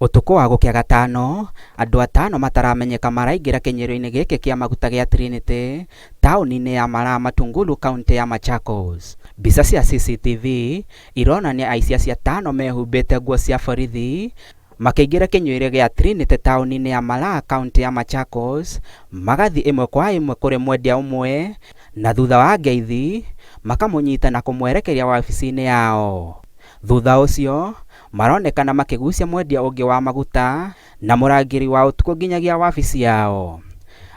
Utuko wa gukia gatano, andu atano mataramenyeka maraingira kinyiro-ini giki kia maguta gia Trinity tauni-ini ya Matungulu, kaunti ya Machakos. Mbica cia CCTV ironania aici acio atano mehumbite nguo cia borithi makiingira kinyiro gia Trinity tauni-ini ya Malaa, kaunti ya Machakos, magathi imwe kwa imwe kuri mwendia umwe, na thutha wa ngeithi makamunyita na kumwerekeria wabici-ini yao. Thutha ucio maronekana makigucia mwendia ungi wa maguta na murangiri wa utuko nginyagia wabici yao.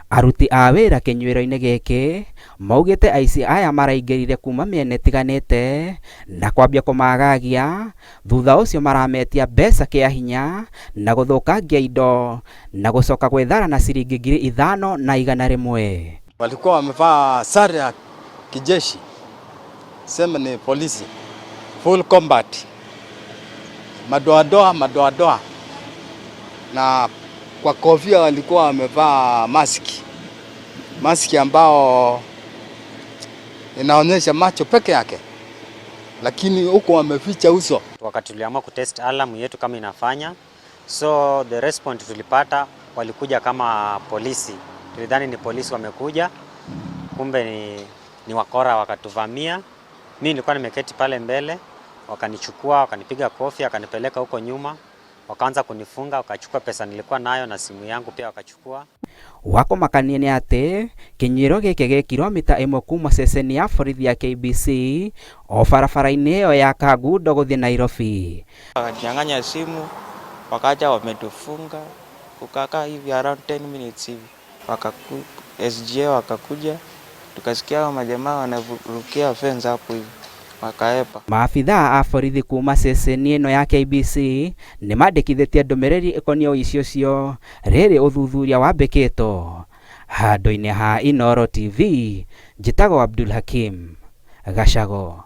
Aruti a wira kinywiro-ini giki maugite aici aya maraingirire kuma miena itiganite na kwambia kumagagia, thutha ucio marametia mbeca kia hinya na guthukangia indo na gucoka gwethara na ciringi 5,100. Walikuwa wamevaa sare ya kijeshi, sema ni polisi, full combat, madoadoa, na kwa kofia walikuwa wamevaa maski ambao inaonyesha macho peke yake, lakini huko wameficha uso. Wakati tuliamua kutest alarm yetu kama inafanya, so the response tulipata walikuja kama polisi. Tulidhani ni polisi wamekuja, kumbe ni wakora wakatuvamia. Mimi nilikuwa nimeketi pale mbele, wakanichukua, wakanipiga kofi, wakanipeleka huko nyuma, wakaanza kunifunga, wakachukua pesa nilikuwa nayo na simu yangu pia wakachukua. Wako makanieni ate kinyiro giki gi kilomita 1 kuma ceceni ya borithi ya KBC o barabara-ini iyo ya Kagundo guthii Nairobi. Wakanyang'anya simu, wakaja wametufunga, kukaa hivi around 10 minutes hivi. SGA wakakuja, tukasikia majamaa wanarukia fence hapo hivi, wakaepa. Maafitha a borithi kuma ceceni ino ya KBC ni mandikithitie ndumiriri ikonio uici ucio riri uthuthuria wambikitwo. Handu-ini ha Inooro TV, njitagwo Abdul Hakim Gacago.